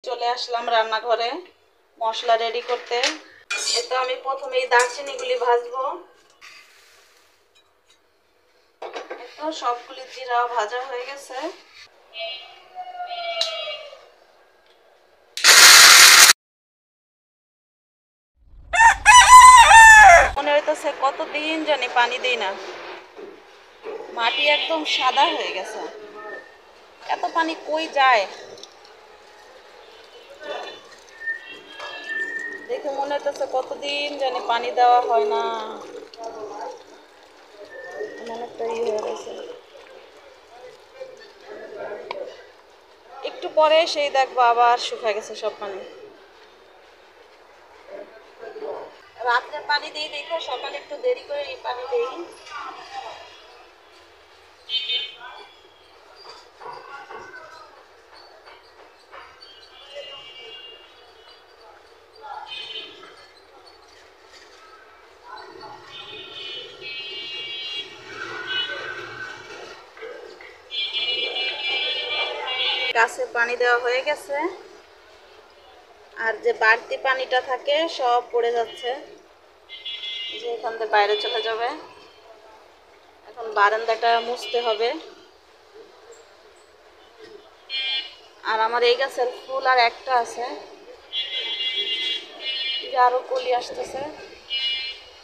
চলে আসলাম রান্নাঘরে মশলা রেডি করতে। এটা আমি প্রথমেই দারচিনিগুলি ভাজবো। তো সবগুলি জিরা ভাজা হয়ে গেছে। মনে হইতেছে কতদিন জানি পানি দেই না, মাটি একদম সাদা হয়ে গেছে। এত পানি কই যায় দেখে মনে হইতেছে কতদিন জানি পানি দেওয়া হয় না। অনেকটা হয়ে গেছে। একটু পরে সেই দেখবো আবার শুকায় গেছে সব পানি। রাত্রে পানি দিই দেখো, সকালে একটু দেরি করে এই পানি দিই। গাছে পানি দেওয়া হয়ে গেছে, আর যে বাড়তি পানিটা থাকে সব পড়ে যাচ্ছে, যে এখান থেকে বাইরে চলে যাবে। এখন বারান্দাটা মুছতে হবে। আর আমার এই গাছের ফুল আর একটা আছে, আরো কলি আসতেছে,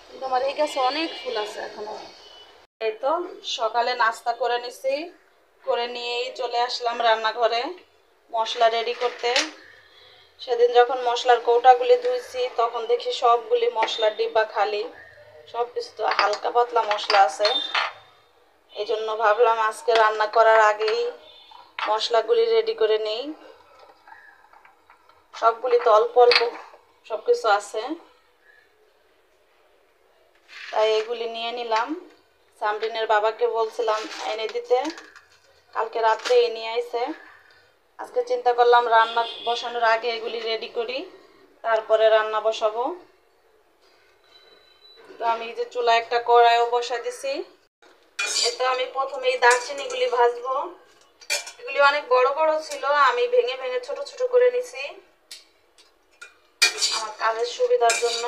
কিন্তু আমার এই গাছে অনেক ফুল আছে এখনো। এই তো সকালে নাস্তা করে নিছি, করে নিয়েই চলে আসলাম রান্নাঘরে মশলা রেডি করতে। সেদিন যখন মশলার কৌটাগুলি ধুইছি তখন দেখি সবগুলি মশলার ডিব্বা খালি, সব কিছু তো হালকা পাতলা মশলা আছে। এই জন্য ভাবলাম আজকে রান্না করার আগেই মশলাগুলি রেডি করে নিই। সবগুলি তো অল্প অল্প সব কিছু আছে, তাই এগুলি নিয়ে নিলাম। সামরিনের বাবাকে বলছিলাম এনে দিতে, কালকে রাত্রে নিয়ে আইছে। আজকে চিন্তা করলাম রান্না বসানোর আগে এগুলি রেডি করি, তারপরে রান্না বসাবো। তো আমি যে চুলায় একটা কড়াইও বসা দিছি। এটা আমি প্রথমেই দারচিনিগুলি ভাজবো। এগুলি অনেক বড় বড় ছিল, আমি ভেঙে ভেঙে ছোট ছোট করে নিছি আমার কাজের সুবিধার জন্য।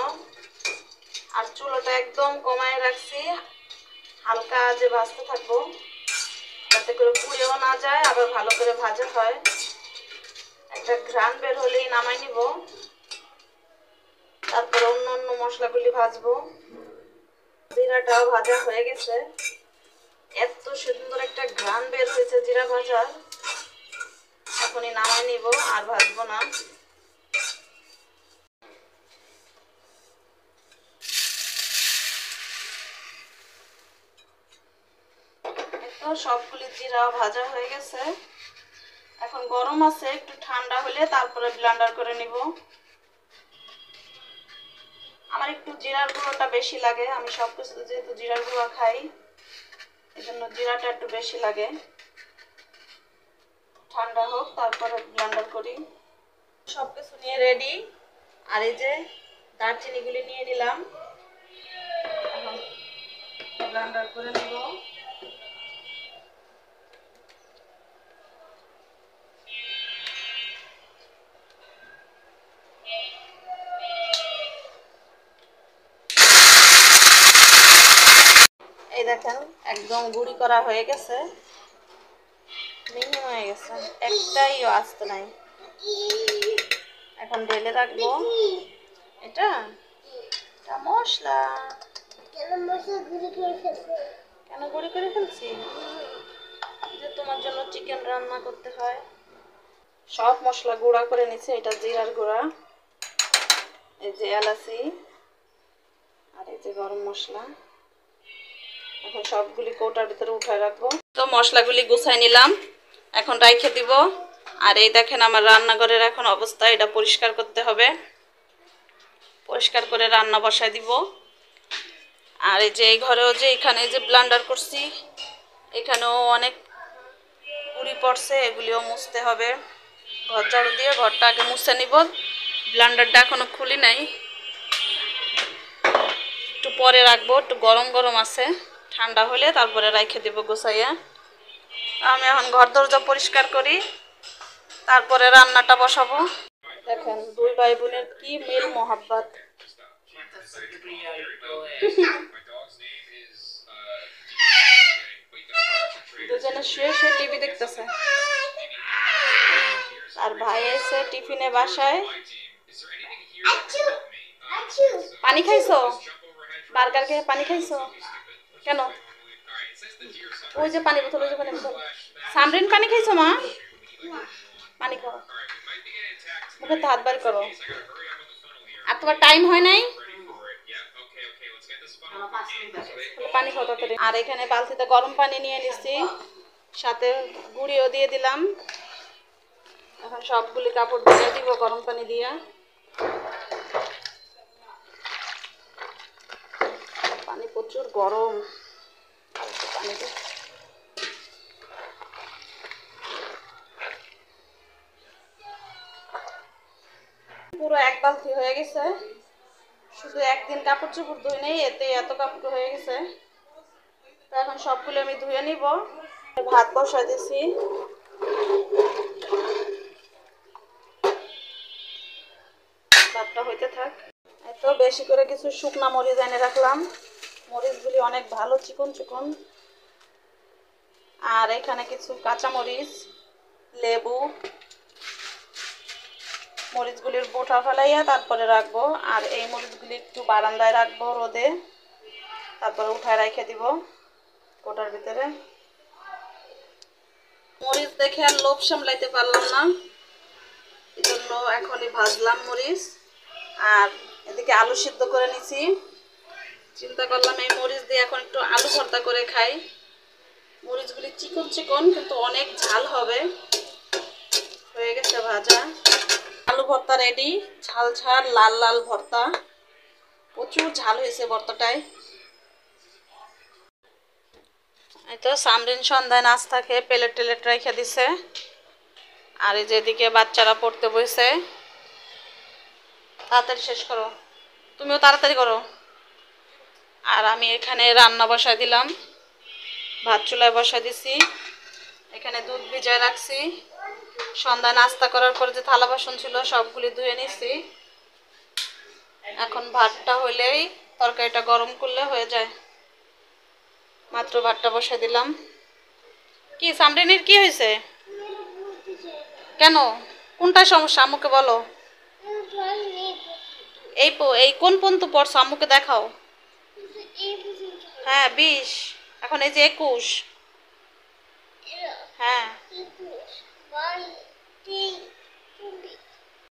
আর চুলাটা একদম কমায় রাখছি, হালকা আঁচে ভাজতে থাকবো, যাতে করে পুড়েও না যায়, আবার ভালো করে ভাজা হয়। একটা ঘ্রাণ বের হলেই নামাই নিব, তারপর অন্য অন্য মশলাগুলি ভাজবো। জিরাটাও ভাজা হয়ে গেছে, এত সুন্দর একটা ঘ্রাণ বের হয়েছে জিরা ভাজার। এখনই নামাই নিব, আর ভাজবো না। তো সবগুলি জিরা ভাজা হয়ে গেছে, এখন গরম আছে, একটু ঠান্ডা হলে তারপরে ব্লেন্ডার করে নিব। আমার একটু জিরার গুঁড়োটা বেশি লাগে, আমি সব কিছু যেহেতু জিরার গুঁড়ো খাই, এই জন্য জিরাটা একটু বেশি লাগে। ঠান্ডা হোক তারপরে ব্লেন্ডার করি। সব কিছু নিয়ে রেডি। আর এই যে দারচিনিগুলি নিয়ে নিলাম, এখন ব্লেন্ডার করে নিব। এই দেখেন একদম গুঁড়ি করা হয়ে গেছে, মিহি হয়ে গেছে, একটাই আসতে নাই। এখন ঢেলে রাখবো। এটা মশলা কেন গুঁড়ি করে ফেলছি, যে তোমার জন্য চিকেন রান্না করতে হয়। সব মশলা গুঁড়া করে নিচ্ছে। এটা জিরার গুঁড়া, এই যে এলাচি, আর এই যে গরম মশলা। এখন সবগুলি কৌটার ভিতরে উঠায় রাখবো। তো মশলাগুলি গুছাই নিলাম, এখন রাইখে দিব। আর এই দেখেন আমার রান্নাঘরের এখন অবস্থা, এটা পরিষ্কার করতে হবে। পরিষ্কার করে রান্না বসায় দিব। আর এই যে এই ঘরেও যে এখানে যে ব্লেন্ডার করছি, এখানেও অনেক পুরি পড়ছে, এগুলিও মুছতে হবে। ঘর ঝাড়ু দিয়ে ঘরটা আগে মুছে নিব। ব্লেন্ডারটা এখনো খুলি নাই, একটু পরে রাখবো, একটু গরম গরম আছে, ঠান্ডা হলে তারপরে রাইখে দিব গোছাইয়া। আমি এখন ঘর দরজা পরিষ্কার করি। তারপরে রান্নাটা বসাবো। দেখেন দুই ভাই বোনের কি মিল মোহাব্বত। দুজনে শুয়ে শুয়ে টিভি দেখতেছে। আর ভাই এসে টিফিনে বাসায়। পানি খাইছো? বার্গার খেয়ে পানি খাইছো কেন? ওই যে পানি বোতল, ওই যে পানি বোতল। সামরিন পানি খাইছো মা? পানি খাও, মুখে হাত বার করো। আর তোমার টাইম হয় নাই? পানি খাও তাড়াতাড়ি। আর এখানে বালতিতে গরম পানি নিয়ে নিচ্ছি, সাথে গুঁড়িও দিয়ে দিলাম। এখন সবগুলি কাপড় ধুয়ে দিব গরম পানি দিয়ে। পানি প্রচুর গরম। পানি পুরো এক বালতি হয়ে গেছে। শুধু একদিন কাপড় চোপড় ধুয়ে নেই, এতে এত কাপড় হয়ে গেছে। তো এখন সবগুলো আমি ধুয়ে নিব। ভাত বসাই দিছি। ভাতটা হইতে থাক। এত বেশি করে কিছু শুকনা মরিচ এনে রাখলাম। মরিচগুলি অনেক ভালো চিকন চিকন। আর এখানে কিছু কাঁচা মরিচ, লেবু। মরিচগুলির বোটা ফেলাইয়া তারপরে রাখবো। আর এই মরিচগুলি একটু বারান্দায় রাখবো রোদে, তারপরে উঠায় রেখে দিব কোটার ভিতরে। মরিচ দেখে আর লোভ সামলাইতে পারলাম না, এই জন্য এখনই ভাজলাম মরিচ। আর এদিকে আলু সিদ্ধ করে নিছি। চিন্তা করলাম এই মরিচ দিয়ে এখন একটু আলু ভর্তা করে খাই। মরিচগুলি চিকন চিকন কিন্তু অনেক ঝাল হবে। হয়ে গেছে ভাজা। আলু ভর্তা রেডি। ঝাল ঝাল লাল লাল ভর্তা। প্রচুর ঝাল হয়েছে ভর্তাটায়। এই তো সামরিন সন্ধ্যায় নাস্তা খেয়ে প্লেট টেলেট রেখে দিছে। আর এই যেদিকে বাচ্চারা পড়তে বসে। তাড়াতাড়ি শেষ করো, তুমিও তাড়াতাড়ি করো। আর আমি এখানে রান্না বসাই দিলাম। ভাত চুলায় বসাই দিছি। এখানে দুধ ভিজায় রাখছি। সন্ধ্যা নাস্তা করার পর যে থালা বাসন ছিল সবগুলি ধুয়ে নিছি। এখন ভাতটা হইলেই তরকারিটা গরম করলে হয়ে যায়। মাত্র ভাতটা বসাই দিলাম। কি সামরিনের কি হয়েছে? কেন? কোনটা সমস্যা আম্মুকে বলো। এই কোন পর্যন্ত পড়ছো আম্মুকে দেখাও। হ্যাঁ 20, এখন এই যে 21। হ্যাঁ